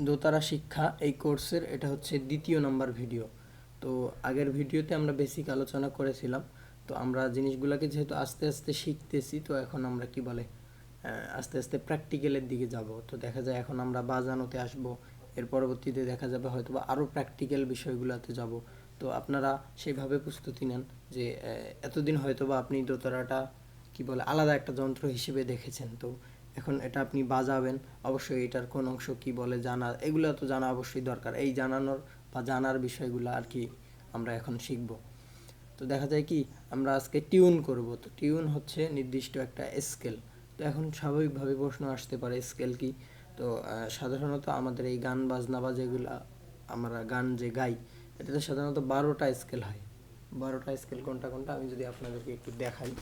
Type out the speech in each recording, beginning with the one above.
দোতারা শিক্ষা এই কোর্সের এটা হচ্ছে দ্বিতীয় নাম্বার ভিডিও। তো আগের ভিডিওতে আমরা বেসিক আলোচনা করেছিলাম। তো আমরা জিনিসগুলোকে যেহেতু আস্তে আস্তে শিখতেছি, তো এখন আমরা কি বলে আস্তে আস্তে প্র্যাকটিক্যালের দিকে যাব। তো দেখা যায় এখন আমরা বাজানোতে আসব, এর পরবর্তীতে দেখা যাবে হয়তো বা আরও প্র্যাকটিক্যাল বিষয়গুলোতে যাব। তো আপনারা সেইভাবে প্রস্তুতি নেন যে এতদিন হয়তো বা আপনি দোতারাটা কি বলে আলাদা একটা যন্ত্র হিসেবে দেখেছেন। তো এখন এটা আপনি বাজাবেন, অবশ্যই এটার কোন অংশ কি বলে জানা, এগুলো তো জানা অবশ্যই দরকার। এই জানানোর বা জানার বিষয়গুলো আর কি আমরা এখন শিখব। তো দেখা যায় কি আমরা আজকে টিউন করব। তো টিউন হচ্ছে নির্দিষ্ট একটা স্কেল। তো এখন স্বাভাবিকভাবে প্রশ্ন আসতে পারে স্কেল কি। তো সাধারণত আমাদের এই গান বাজনা বা যেগুলো আমরা গান যে গাই, এটাতে সাধারণত 12টা স্কেল হয়। 12টা স্কেল কোনটা কোনটা আমি যদি আপনাদেরকে একটু দেখাই।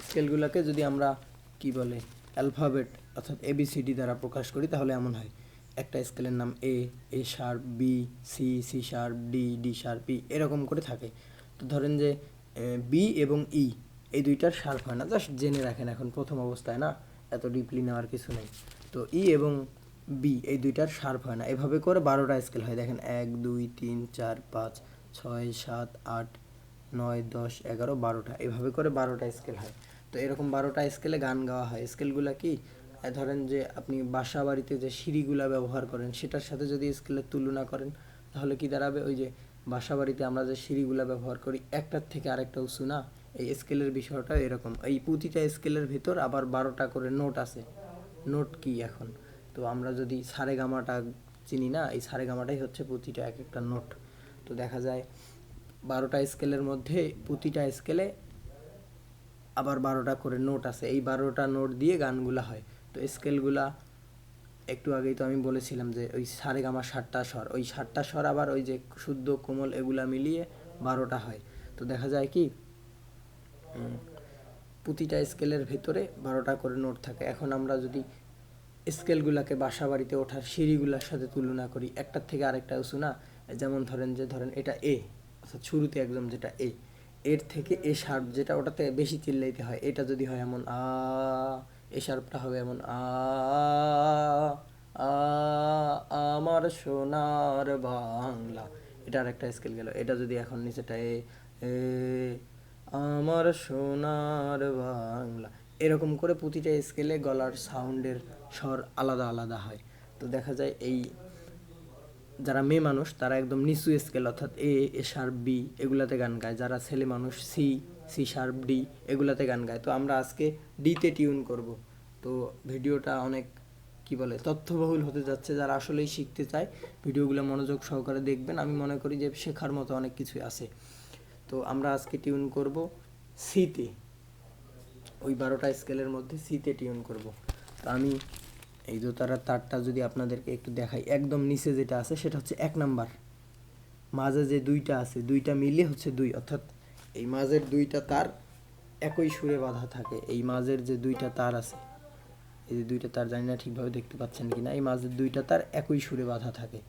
স্কেলগুলোকে যদি আমরা কি বলে অ্যালফাবেট অর্থাৎ এবিসিডি দ্বারা প্রকাশ করি তাহলে এমন হয়। একটা স্কেলের নাম A, A sharp, B, C, C sharp, D, D sharp, E, এরকম করে থাকে। তো ধরেন যে বি এবং ই এই দুইটার শার্প হয় না, জাস্ট জেনে রাখেন এখন প্রথম অবস্থায়, না এত ডিপলি নেওয়ার কিছু নেই। তো ই এবং বি এই দুইটার শার্প হয় না, এভাবে করে 12টা স্কেল হয়। দেখেন 1 2 3 4 5 6 7 8 9 10 11 12টা, এভাবে করে 12টা স্কেল হয়। তো এরকম 12টা স্কেলে গান গাওয়া হয়। স্কেলগুলো কি ধরেন যে আপনি বাসা বাড়িতে যে সিঁড়িগুলা ব্যবহার করেন সেটার সাথে যদি স্কেলের তুলনা করেন তাহলে কি দাঁড়াবে, ওই যে বাসা বাড়িতে আমরা যে সিঁড়িগুলা ব্যবহার করি একটার থেকে আরেকটা উঁচু না, এই স্কেলের বিষয়টা এরকম। এই প্রতিটা স্কেলের ভিতর আবার 12টা করে নোট আছে। নোট কি এখন, তো আমরা যদি সারেগামাটা চিনি না, এই সারেগামাটাই হচ্ছে প্রতিটা এক একটা নোট। তো দেখা যায় 12টা স্কেলের মধ্যে প্রতিটা স্কেলে আবার 12টা করে নোট আছে। এই 12টা নোট দিয়ে গানগুলা হয়। তো স্কেলগুলা একটু আগেই তো আমি বলেছিলাম যে ওই সারেগামা 7টা স্বর, ওই 7টা স্বর আবার ওই যে শুদ্ধ কোমল এগুলা মিলিয়ে 12টা হয়। তো দেখা যায় কি প্রতিটা স্কেলের ভিতরে 12টা করে নোট থাকে। এখন আমরা যদি স্কেলগুলোকে বাসা বাড়িতে ওঠার সিঁড়িগুলোর সাথে তুলনা করি, একটার থেকে আরেকটা উঁচু না। যেমন ধরেন এটা এ, অর্থাৎ শুরুতে একদম যেটা এ, এর থেকে এ শার্প যেটা ওটাতে বেশি চিল্লাইতে হয়, এটা যদি হয় এমন আ, এ শার্পটা হবে এমন আ, আ, আমার সোনার বাংলা, এটা আর একটা স্কেল গেল। এটা যদি এখন নিচেটা এ, এ, আমার সোনার বাংলা, এরকম করে প্রতিটা স্কেলে গলার সাউন্ডের স্বর আলাদা আলাদা হয়। তো দেখা যায় এই যারা মেয়ে মানুষ তারা একদম নিচু স্কেল অর্থাৎ এ, এ শার্প, বি এগুলাতে গান গায়। যারা ছেলে মানুষ সি, সি শার্প, ডি এগুলাতে গান গায়। তো আমরা আজকে ডিতে টিউন করব। তো ভিডিওটা অনেক কি বলে তথ্যবহুল হতে যাচ্ছে। যারা আসলেই শিখতে চায় ভিডিওগুলো মনোযোগ সহকারে দেখবেন। আমি মনে করি যে শেখার মতো অনেক কিছুই আছে। তো আমরা আজকে টিউন করব সিতে, ওই 12টা স্কেলের মধ্যে সিতে টিউন করব। তো আমি এই দোতারার তারটা যদি আপনাদেরকে একটু দেখাই, একদম নিচে যেটা আছে সেটা হচ্ছে 1 নাম্বার। মাঝে যে দুইটা আছে দুইটা মিলে হচ্ছে 2, অর্থাৎ এই মাঝের দুইটা তার একই সুরে বাঁধা থাকে। এই মাঝের যে দুইটা তার আছে, এই যে দুইটা তার, জানি না ঠিকভাবে দেখতে পাচ্ছেন কি না, এই মাঝের দুইটা তার একই সুরে বাঁধা থাকে।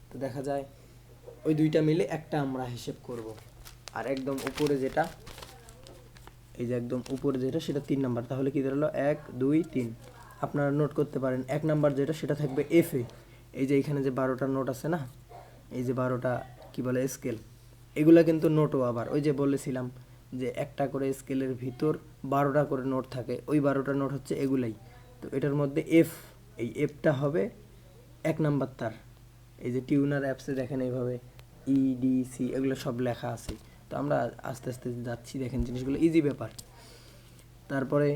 তো দেখা যায় ওই দুইটা মিলে একটা আমরা হিসেব করব। আর একদম উপরে যেটা, এই যে একদম উপরে যেটা সেটা 3 নাম্বার। তাহলে কি দাঁড়ালো 1 2 3। আপনারা নোট করতে পারেন 1 নাম্বার যেটা সেটা থাকবে এফ এ। এই যে এখানে যে 12টা নোট আছে না, এই যে 12টা কি বলে স্কেল, এগুলা কিন্তু নোটও আবার ওই যে বলেছিলাম যে একটা করে স্কেলের ভিতর 12টা করে নোট থাকে, ওই 12টা নোট হচ্ছে এগুলাই। তো এটার মধ্যে এফ, এই এফটা হবে 1 নাম্বার তার। এই যে টিউনার অ্যাপসে দেখেন এইভাবে ই ডি সি এগুলো সব লেখা আছে। তো আমরা আস্তে আস্তে যাচ্ছি, দেখেন জিনিসগুলো ইজি ব্যাপার। তারপরে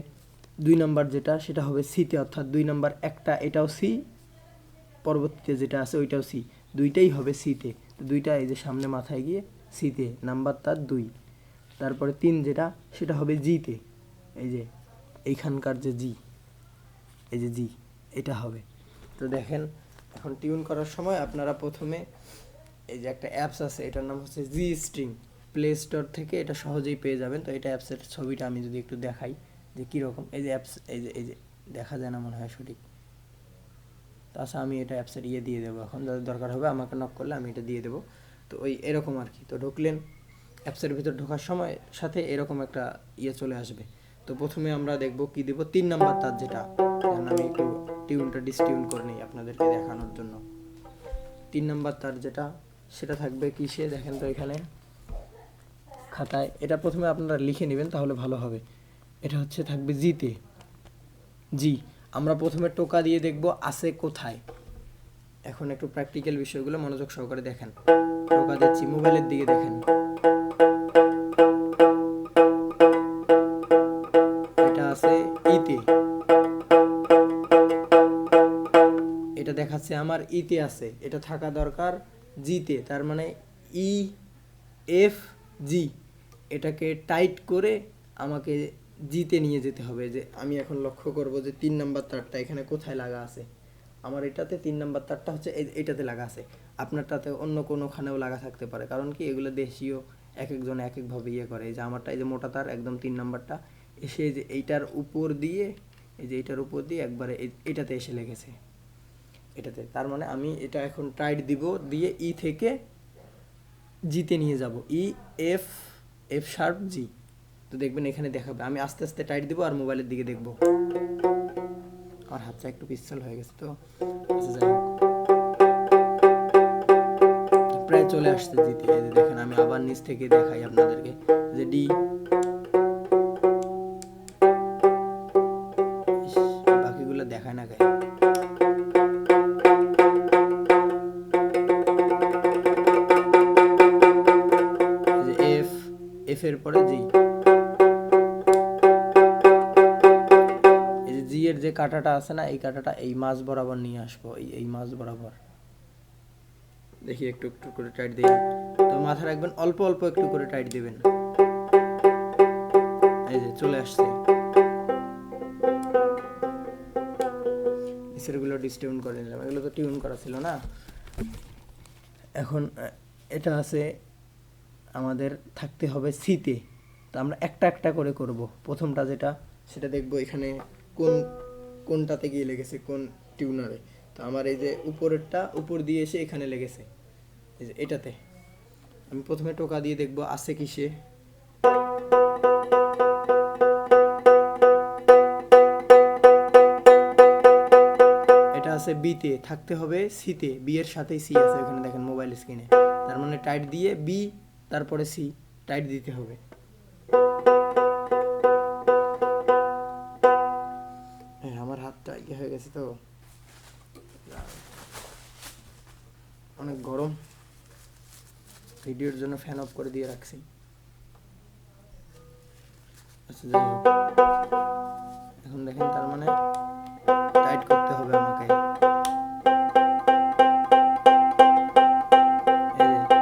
2 নাম্বার যেটা সেটা হবে সিতে, অর্থাৎ 2 নাম্বার একটা, এটাও সি, পরবর্তীতে যেটা আছে ওইটাও সি, দুইটাই হবে সিতে। তো দুইটা এই যে সামনে মাথায় গিয়ে সিতে, নাম্বার তার 2। তারপরে 3 যেটা সেটা হবে জিতে, এই যে এইখানকার যে জি, এই যে জি, এটা হবে। তো দেখেন এখন টিউন করার সময় আপনারা প্রথমে এই যে একটা অ্যাপস আছে, এটার নাম হচ্ছে জি স্ট্রিং, প্লে স্টোর থেকে এটা সহজেই পেয়ে যাবেন। তো এটা অ্যাপসের ছবিটা আমি যদি একটু দেখাই যে কীরকম, এই যে অ্যাপস, এই যে দেখা যায় না মনে হয় সঠিক। তাছাড়া আমি এটা অ্যাপসের দিয়ে দেবো, এখন যাদের দরকার হবে আমাকে নক করলে আমি এটা দিয়ে দেবো। তো ওই এরকম আর কি। তো ঢুকলেন অ্যাপসের ভিতর, ঢোকার সময় সাথে এরকম একটা চলে আসবে। তো প্রথমে আমরা দেখব কি দিব, 3 নাম্বার তার যেটা, কারণ আমি একটু টিউনটা ডিসটিউন করে নিই আপনাদেরকে দেখানোর জন্য। 3 নাম্বার তার যেটা, সেটা থাকবে কিসে দেখেন তো এখানে খাতায়, এটা প্রথমে আপনারা লিখে নেবেন তাহলে ভালো হবে। এটা হচ্ছে থাকবে জিতে, জি। আমরা প্রথমে টোকা দিয়ে দেখব আছে কোথায়। এখন একটু প্র্যাকটিক্যাল বিষয়গুলো মনোযোগ সহকারে দেখেন। টোকা দিচ্ছি, মোবাইলের দিকে দেখেন, এটা আছে ইতে, এটা দেখাচ্ছে আমার ইতে আছে, এটা থাকা দরকার জিতে, তার মানে ই এফ জি, এটাকে টাইট করে আমাকে জিতে নিয়ে যেতে হবে। যে আমি এখন লক্ষ্য করব যে 3 নাম্বার তারটা এখানে কোথায় লাগা আছে। আমার এটাতে 3 নাম্বার তারটা হচ্ছে এটাতে লাগা আছে, আপনারটাতে অন্য কোনোখানেও লাগা থাকতে পারে, কারণ কি এগুলো দেশীয়, এক একজন এক একভাবে ইয়ে করে। এই যে আমারটা এই যে মোটা তার একদম 3 নাম্বারটা এসে যে এইটার উপর দিয়ে, এই যে এইটার উপর দিয়ে একবারে এটাতে এসে লেগেছে, এটাতে। তার মানে আমি এটা এখন টাইট দিব, দিয়ে ই থেকে জিতে নিয়ে যাব, ই এফ এফ শার্প জি। তো দেখবেন এখানে দেখাবে, আমি আস্তে আস্তে টাইট দিব আর মোবাইলের দিকে দেখব। আমার হাতটা একটু পিছল হয়ে গেছে, তো আচ্ছা যাই হোক, প্রায় চলে আসছে জিতে। এই যে দেখেন আমি আবার নিচ থেকে দেখাই আপনাদেরকে, যে ডি, বাকিগুলো দেখায় না গায়ে, এফ, এফ এর পরে জি, এই যে জি এর যে কাঁটাটা আছে না, এই কাঁটাটা এই মাঝ বরাবর নিয়ে আসবো, এই মাঝ বরাবর। দেখি একটু একটু করে টাইট দিই, তো মাথা রাখবেন অল্প অল্প একটু করে টাইট দিবেন। এই যে চলে আসছে, নিচেরগুলো ডিসটিউন করে নিলাম, এগুলো তো টিউন করা ছিল না। এখন এটা আছে আমাদের থাকতে হবে সিতে, তো আমরা একটা একটা করে করব। প্রথমটা যেটা, সেটা দেখবো এখানে কোনটাতে গিয়ে লেগেছে, কোন টিউনারে। তো আমার এই যে উপরেরটা উপর দিয়ে এসে এখানে লেগেছে, এই যে এটাতে। আমি প্রথমে টোকা দিয়ে দেখবো আছে কিসে, এটা আছে বিতে, থাকতে হবে সিতে, বি এর সাথেই সি আছে ওখানে দেখেন মোবাইল স্ক্রিনে। তার মানে টাইট দিয়ে বি তারপরে সি টাইট দিতে হবে। আমার হাতটা ইয়ে হয়ে গেছে, তো অনেক গরম, ভিডিওর জন্য ফ্যান অফ করে দিয়ে রাখছি। আচ্ছা যাই হোক, এখন দেখেন তার মানে টাইট করতে হবে আমাকে।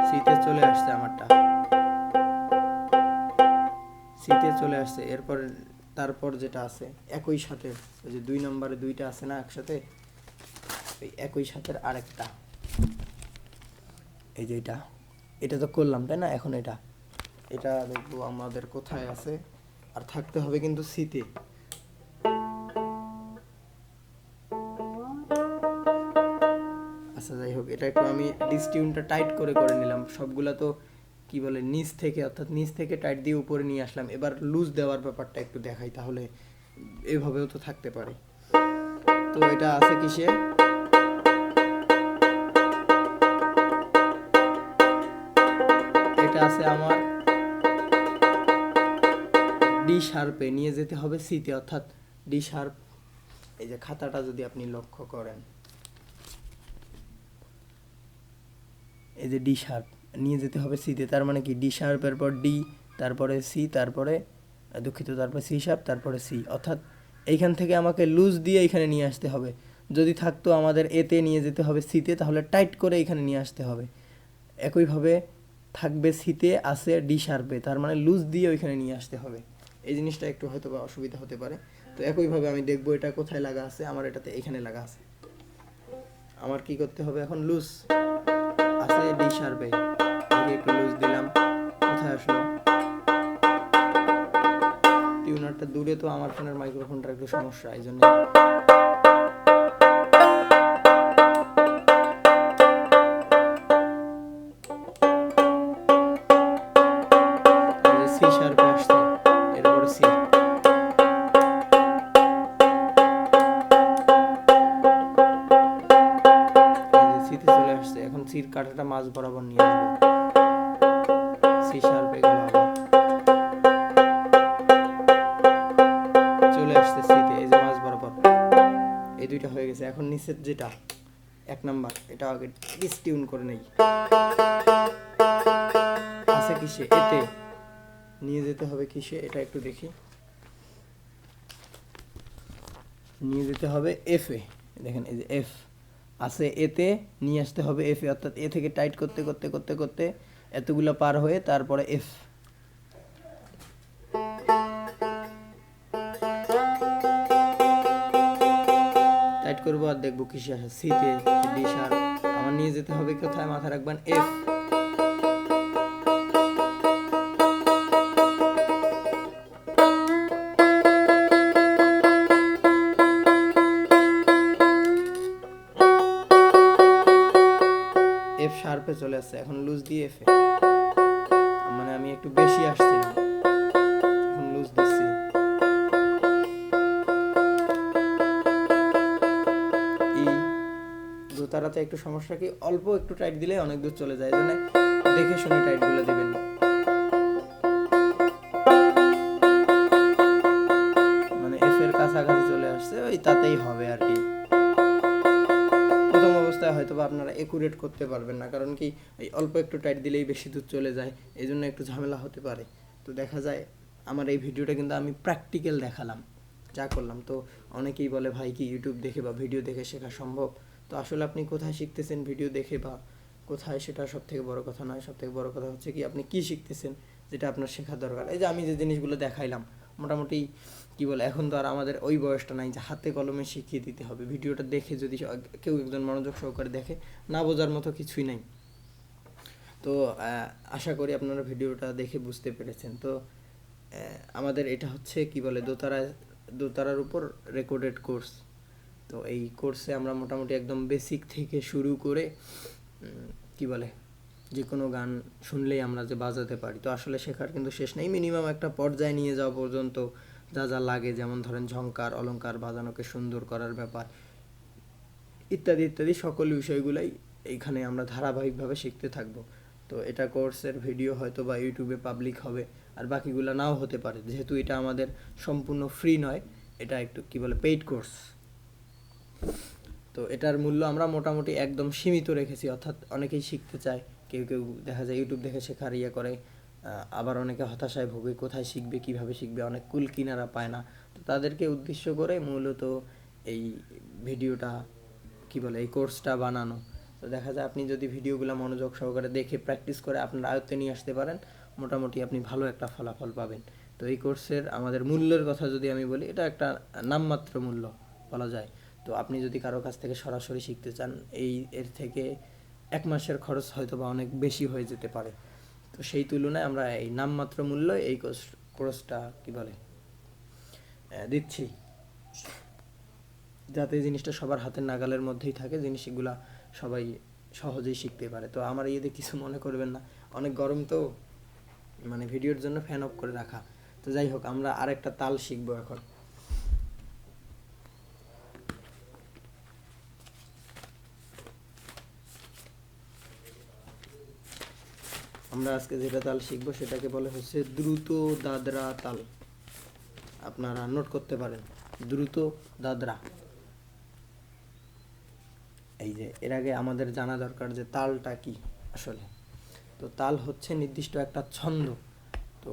সিতে চলে আসছে আমারটা, সিতে চলে আসছে। এরপর তারপর যেটা আছে একই সাথে, ওই যে 2 নম্বরে দুইটা আছে না একসাথে, ওই একই সাথের আরেকটা, এই যে এটা তো করলাম তাই না। এখন এটা দেখবো আমাদের কোথায় আছে, আর থাকতে হবে কিন্তু সিতে। আচ্ছা যাই হোক, এটা একটু আমি ডিসটিউনটা টাইট করে নিলাম। সবগুলা তো কি বলে নিচ থেকে, অর্থাৎ নিচ থেকে টাইট দিয়ে উপরে নিয়ে আসলাম। এবার লুজ দেওয়ার ব্যাপারটা একটু দেখাই, তাহলে এভাবেও তো থাকতে পারে। তো এটা আছে কিসে, এটা আছে আমার ডি শার্পে, নিয়ে যেতে হবে সিতে, অর্থাৎ ডি শার্প। এই যে খাতাটা যদি আপনি লক্ষ্য করেন, এই যে ডি শার্প নিয়ে যেতে হবে সিতে, তার মানে কি ডি শার্পের পর ডি, তারপরে সি, তারপরে দুঃখিত, তারপরে সি শার্প, তারপরে সি, অর্থাৎ এইখান থেকে আমাকে লুজ দিয়ে এখানে নিয়ে আসতে হবে। যদি থাকতো আমাদের এতে নিয়ে যেতে হবে সিতে, তাহলে টাইট করে এখানে নিয়ে আসতে হবে। একইভাবে থাকবে সিতে আছে ডি শার্পে, তার মানে লুজ দিয়ে ওইখানে নিয়ে আসতে হবে। এই জিনিসটা একটু হয়তো বা অসুবিধা হতে পারে। তো একইভাবে আমি দেখবো এটা কোথায় লাগা আছে, আমার এটাতে এখানে লাগা আছে। আমার কি করতে হবে এখন, লুজ আছে ডি শার্পে, একটু লুজ দিলাম, কোথায় আসলো, টিউনারটা দূরে, তো আমার ফোনের মাইক্রোফোনটার একটু সমস্যা, এই জন্য সি শার্পে আসছে, এরপরে সি। সির কাঁটাটা মাঝ বরাবর নিয়ে আসবো, সি শার্পে গেল, আবার চলে আসছে সিতে, এই যে মাঝ বরাবর, এই দুইটা হয়ে গেছে। এখন নিচের যেটা 1 নাম্বার, এটা আগে ডিসটিউন করে নেই, আছে কিসে, এতে নিয়ে যেতে হবে কিসে, এটা একটু দেখি, নিয়ে যেতে হবে এফ এ, দেখেন এই যে এফ আছে, এতে নিয়ে আসতে হবে এফ এ, অর্থাৎ এ থেকে টাইট করতে করতে করতে করতে এতগুলো পার হয়ে তারপরে এফ, টাইট করবো আর দেখবো কিসে আসে, সিতে, ডি শার্প, আমার নিয়ে যেতে হবে কোথায়, মাথায় রাখবেন এফ, এফ শার্পে চলে আসছে, এখন লুজ দিয়ে এফ এ, মানে আমি একটু বেশি আসছিলাম, এখন লুজ দিচ্ছি, ই, দোতারাতে একটু সমস্যা কি, অল্প একটু টাইট দিলে অনেক দূর চলে যায়, জন্য দেখে শুনে টাইট গুলো দিবেন, মানে এফ এর কাছাকাছি চলে আসছে, ওই তাতেই হবে আর কি। প্রথম অবস্থায় হয়তো বা আপনারা একুরেট করতে পারবেন না, কারণ কি এই অল্প একটু টাইট দিলেই বেশি দূর চলে যায়, এই জন্য একটু ঝামেলা হতে পারে। তো দেখা যায় আমার এই ভিডিওটা কিন্তু আমি প্র্যাকটিক্যাল দেখালাম যা করলাম। তো অনেকেই বলে ভাই কি ইউটিউব দেখে বা ভিডিও দেখে শেখা সম্ভব? তো আসলে আপনি কোথায় শিখতেছেন ভিডিও দেখে বা কোথায়, সেটা সব থেকে বড় কথা নয়। সব থেকে বড় কথা হচ্ছে কি আপনি কি শিখতেছেন, যেটা আপনার শেখার দরকার। এই যে আমি যে জিনিসগুলো দেখাইলাম মোটামুটি কি বলে, এখন তো আর আমাদের ওই বয়সটা নাই যে হাতে কলমে শিখিয়ে দিতে হবে। ভিডিওটা দেখে যদি কেউ একজন মনোযোগ সহকারে দেখে, না বোঝার মতো কিছুই নাই। তো আশা করি আপনারা ভিডিওটা দেখে বুঝতে পেরেছেন। তো আমাদের এটা হচ্ছে কি বলে, দোতারার উপর রেকর্ডেড কোর্স। তো এই কোর্সে আমরা মোটামুটি একদম বেসিক থেকে শুরু করে কি বলে যে কোনো গান শুনলেই আমরা যে বাজাতে পারি। তো আসলে শেখার কিন্তু শেষ নেই, মিনিমাম একটা পর্যায়ে নিয়ে যাওয়া পর্যন্ত যা যা লাগে, যেমন ধরেন ঝংকার, অলংকার, বাজানোকে সুন্দর করার ব্যাপার ইত্যাদি ইত্যাদি সকল বিষয়গুলাই এইখানে আমরা ধারাবাহিকভাবে শিখতে থাকবো। তো এটা কোর্সের ভিডিও হয়তো বা ইউটিউবে পাবলিক হবে, আর বাকিগুলো নাও হতে পারে, যেহেতু এটা আমাদের সম্পূর্ণ ফ্রি নয়, এটা একটু কি বলে পেইড কোর্স। তো এটার মূল্য আমরা মোটামুটি একদম সীমিত রেখেছি, অর্থাৎ অনেকেই শিখতে চায়, কেউ কেউ দেখা যায় ইউটিউব দেখে শেখার ইয়ে করে, আবার অনেকে হতাশায় ভোগে, কোথায় শিখবে, কিভাবে শিখবে, অনেক কুল কিনারা পায় না। তো তাদেরকে উদ্দেশ্য করে মূলত এই ভিডিওটা কি বলে এই কোর্সটা বানানো। তো দেখা যায় আপনি যদি ভিডিওগুলো মনোযোগ সহকারে দেখে প্র্যাকটিস করে আপনার আয়ত্তে নিয়ে আসতে পারেন, মোটামুটি আপনি ভালো একটা ফলাফল পাবেন। তো এই কোর্সের আমাদের মূল্যের কথা যদি আমি বলি, এটা একটা নামমাত্র মূল্য বলা যায়। তো আপনি যদি কারো কাছ থেকে সরাসরি শিখতে চান, এর থেকে 1 মাসের খরচ হয়তো বা অনেক বেশি হয়ে যেতে পারে। তো সেই তুলনায় আমরা এই নামমাত্র মূল্য এই কোর্সটা কি বলে দিচ্ছি, যাতে জিনিসটা সবার হাতের নাগালের মধ্যেই থাকে, জিনিসগুলা সবাই সহজেই শিখতে পারে। তো আমার ইয়েতে কিছু মনে করবেন না, অনেক গরম তো, মানে ভিডিওর জন্য ফ্যান অফ করে রাখা। তো যাই হোক, আমরা আরেকটা তাল শিখবো এখন। আমরা আজকে যেটা তাল শিখবো সেটাকে বলে হচ্ছে দ্রুত দাদরা তাল। আপনারা নোট করতে পারেন, দ্রুত দাদরা। এই যে এর আগে আমাদের জানা দরকার যে তালটা কি আসলে। তো তাল হচ্ছে নির্দিষ্ট একটা ছন্দ। তো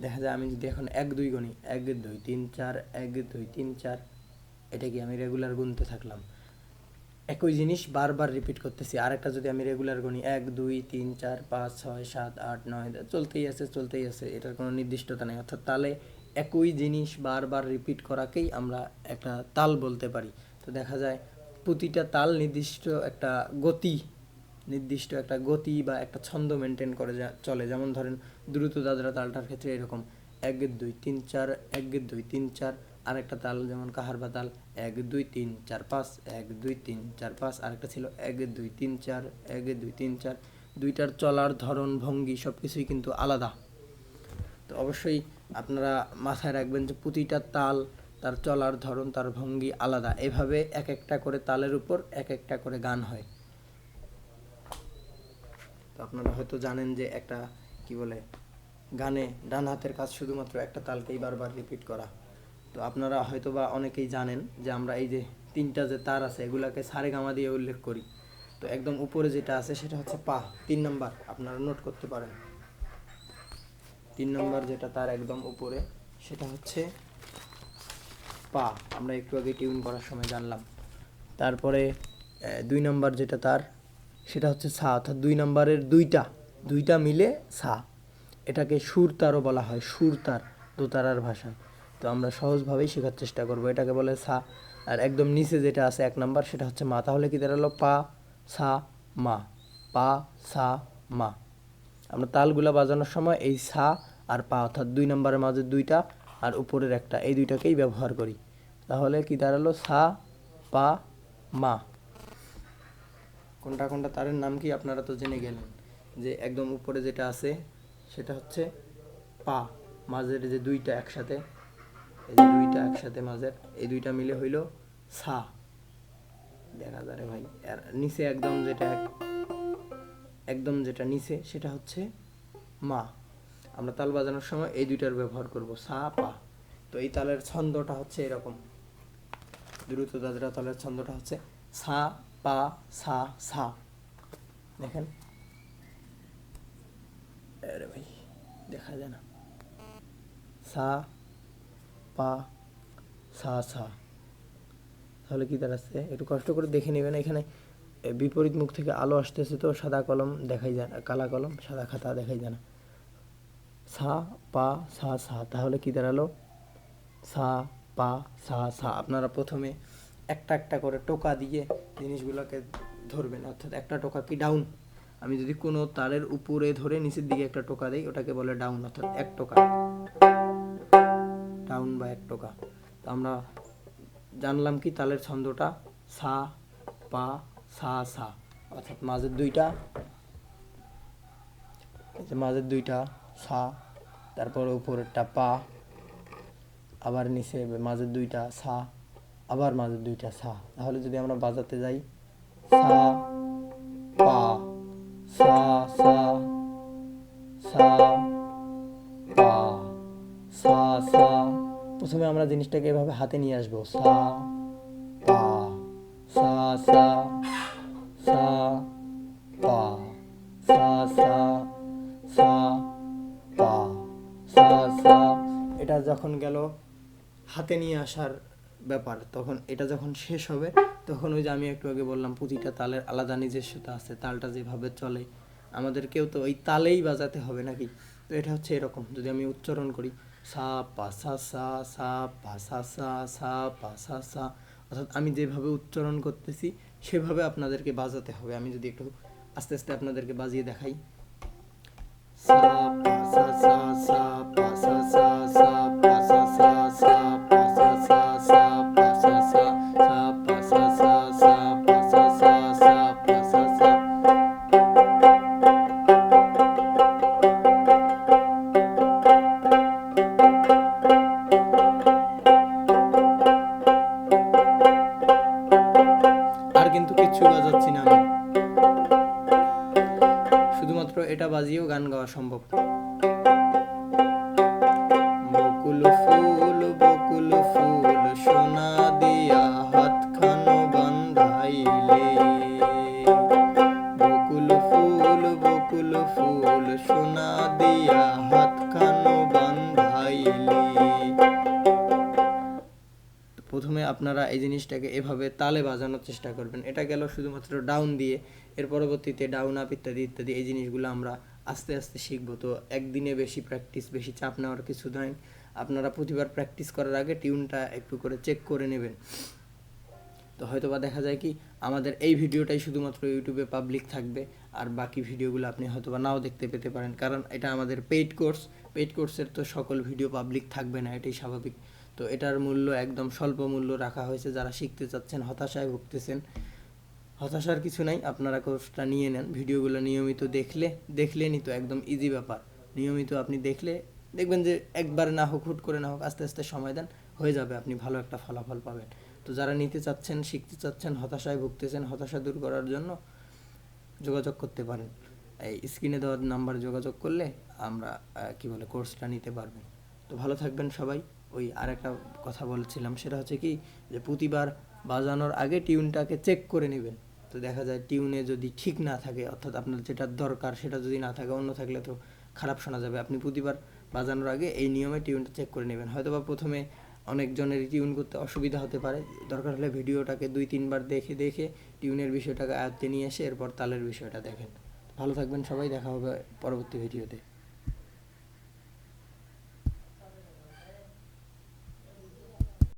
দেখা যায় আমি যদি এখন 1 2 গণি, 1 2 3 4, 1 2 3 4, এটা কি আমি রেগুলার গুনতে থাকলাম, একই জিনিস বারবার রিপিট করতেছি। আরেকটা যদি আমি রেগুলার গণি 1 2 3 4 5 6 7 8 9, চলতেই আছে, এটার কোনো নির্দিষ্টতা নেই। অর্থাৎ তালে একই জিনিস বারবার রিপিট করাকেই আমরা একটা তাল বলতে পারি। তো দেখা যায় প্রতিটা তাল নির্দিষ্ট একটা গতি বা একটা ছন্দ মেনটেন করে চলে। যেমন ধরেন দ্রুত দাদরা তালটার ক্ষেত্রে এরকম 1 2 3 4, 1 2 3 4। আরেকটা তাল যেমন কাহারবা তাল 1 2 3 4 5, 1 2 3 4 5। আরেকটা ছিল 1 2 3 4, 1 2 3 4। দুইটার চলার ধরন, ভঙ্গি সব কিছুই কিন্তু আলাদা। তো অবশ্যই আপনারা মাথায় রাখবেন যে প্রতিটা তাল, তার চলার ধরন, তার ভঙ্গি আলাদা। এভাবে এক একটা করে তালের উপর এক একটা করে গান হয়। তো আপনারা হয়তো জানেন যে একটা কি বলে গানে ডান হাতের কাজ শুধুমাত্র একটা তালকেই বারবার রিপিট করা। তো আপনারা হয়তো বা অনেকেই জানেন যে আমরা এই যে তিনটা যে তার আছে এগুলাকে সারেগামা দিয়ে উল্লেখ করি। তো একদম উপরে যেটা আছে সেটা হচ্ছে পা, 3 নাম্বার, আপনারা নোট করতে পারেন। 3 নাম্বার যেটা তার একদম উপরে সেটা হচ্ছে পা, আমরা একটু আগে টিউন করার সময় জানলাম। তারপরে 2 নাম্বার যেটা তার সেটা হচ্ছে সা, অর্থাৎ 2 নাম্বারের দুইটা মিলে সা। এটাকে সুর তারও বলা হয়, সুর তার দোতারার ভাষায়। তো আমরা সহজভাবেই শেখার চেষ্টা করব। এটাকে বলে সা। আর একদম নিচে যেটা আছে 1 নাম্বার সেটা হচ্ছে মা। তাহলে কি দাঁড়ালো? পা সা মা, পা সা মা। আমরা তালগুলা বাজানোর সময় এই সা আর পা অর্থাৎ 2 নাম্বারের মাঝে দুইটা আর উপরের একটা, এই দুইটাকেই ব্যবহার করি। তাহলে কি দাঁড়ালো? সা পা মা। কোনটা কোনটা তারের নাম কি আপনারা তো জেনে গেলেন, যে একদম উপরে যেটা আছে সেটা হচ্ছে পা, মাঝের যে দুইটা একসাথে, এই যে দুইটা একসাথে মাঝের এই দুইটা মিলে হইল সা। দেখা যায় রে ভাই। আর নিচে একদম যেটা নিচে সেটা হচ্ছে মা। আমরা তাল বাজানোর সময় এই দুইটার ব্যবহার করব, সা পা। তো এই তালের ছন্দটা হচ্ছে এরকম, দ্রুত দাদরা তালের ছন্দটা হচ্ছে সা পা সা সা। দেখেন, আরে ভাই দেখা যায় না, সা পা সা সা। তাহলে কি দাঁড়াচ্ছে? একটু কষ্ট করে দেখে নেবেন। এখানে বিপরীত মুখ থেকে আলো আসতেছে তো সাদা কলম দেখাই যায় না, কালা কলম সাদা খাতা দেখাই যায় না। সা পা সা সা। তাহলে কি দাঁড়ালো? সা পা সা সা। আপনারা প্রথমে একটা একটা করে টোকা দিয়ে জিনিসগুলোকে ধরবেন, অর্থাৎ একটা টোকা কি ডাউন। আমি যদি কোনো তারের উপরে ধরে নিচের দিকে একটা টোকা দেই ওটাকে বলে ডাউন, অর্থাৎ এক টোকা, ডাউন বা এক টোকা। তো আমরা জানলাম কি তালের ছন্দটা সা পা সা সা, অর্থাৎ মাঝের দুইটা, এই যে মাঝের দুইটা সা, তারপরে উপরেরটা পা, আবার নিচে মাঝের দুইটা সা, আবার মাঝের দুইটা সা। তাহলে যদি আমরা বাজাতে যাই সা পা সা সা সা পা সা সা। প্রথমে আমরা জিনিসটাকে এভাবে হাতে নিয়ে আসবো, সা পা সা সা সা পা সা সা সা পা সা সা। এটা যখন গেল হাতে নিয়ে আসার ব্যাপার, তখন এটা যখন শেষ হবে তখন ওই যে আমি একটু আগে বললাম প্রতিটা তালের আলাদা নিজস্বতা আছে, তালটা যেভাবে চলে আমাদেরকেও তো ওই তালেই বাজাতে হবে নাকি। তো এটা হচ্ছে এরকম, যদি আমি উচ্চারণ করি সা পা সা সা সা পা সা সা সা পা সা সা, অর্থাৎ আমি যেভাবে উচ্চারণ করতেছি সেভাবে আপনাদেরকে বাজাতে হবে। আমি যদি একটু আস্তে আস্তে আপনাদেরকে বাজিয়ে দেখাই, সা পা সা সা সা পা সা সা সা পা সা সা সা পা সা সা সা পা সা সা সা পা সা সা সা পা সা সা সা পা সা সা। আর কিন্তু কিচ্ছু বাজাচ্ছি না আমি, শুধুমাত্র এটা বাজিয়েও গান গাওয়া সম্ভব। বকুল ফুল সোনা দিয়া হাত খানো বান্ধাইলে, বকুল ফুল সোনা দিয়া হাত খানো বান্ধাইলে। প্রথমে আপনারা এই জিনিসটাকে এভাবে তালে বাজানোর চেষ্টা করবেন। এটা গেল শুধুমাত্র ডাউন দিয়ে, এর পরবর্তীতে ডাউন আপ ইত্যাদি ইত্যাদি এই জিনিসগুলো আমরা আস্তে আস্তে শিখবো। তো একদিনে বেশি প্র্যাকটিস, বেশি চাপ নেওয়ার কিছু নয়। আপনারা প্রতিবার প্র্যাকটিস করার আগে টিউনটা একটু করে চেক করে নেবেন। তো হয়তো বা দেখা যায় কি আমাদের এই ভিডিওটাই শুধুমাত্র ইউটিউবে পাবলিক থাকবে, আর বাকি ভিডিওগুলো আপনি হয়তো বা নাও দেখতে পেতে পারেন, কারণ এটা আমাদের পেইড কোর্সের তো সকল ভিডিও পাবলিক থাকবে না, এটাই স্বাভাবিক। তো এটার মূল্য একদম স্বল্প মূল্য রাখা হয়েছে। যারা শিখতে চাচ্ছেন, হতাশায় ভুগতেছেন, হতাশার কিছু নাই, আপনারা কোর্সটা নিয়ে নেন। ভিডিওগুলো নিয়মিত দেখলেনই তো একদম ইজি ব্যাপার। নিয়মিত আপনি দেখবেন যে একবার না হোক, হুট করে না হোক, আস্তে আস্তে সময় দেন, হয়ে যাবে, আপনি ভালো একটা ফলাফল পাবেন। তো যারা নিতে চাচ্ছেন, শিখতে চাচ্ছেন, হতাশায় ভুগতেছেন, হতাশা দূর করার জন্য যোগাযোগ করতে পারেন। এই স্ক্রিনে দেওয়ার নাম্বার যোগাযোগ করলে আমরা কি বলে কোর্সটা নিতে পারবেন। তো ভালো থাকবেন সবাই। ওই আরেকটা কথা বলছিলাম, সেটা হচ্ছে কি যে প্রতিবার বাজানোর আগে টিউনটাকে চেক করে নেবেন। তো দেখা যায় টিউনে যদি ঠিক না থাকে, অর্থাৎ আপনার যেটা দরকার সেটা যদি না থাকে, অন্য থাকলে তো খারাপ শোনা যাবে। আপনি প্রতিবার বাজানোর আগে এই নিয়মে টিউনটা চেক করে নেবেন। হয়তো বা প্রথমে অনেকজনের টিউন করতে অসুবিধা হতে পারে, দরকার হলে ভিডিওটাকে 2-3 বার দেখে দেখে টিউনের বিষয়টাকে আয়ত্তে নিয়ে এসে এরপর তালের বিষয়টা দেখেন। ভালো থাকবেন সবাই, দেখা হবে পরবর্তী ভিডিওতে।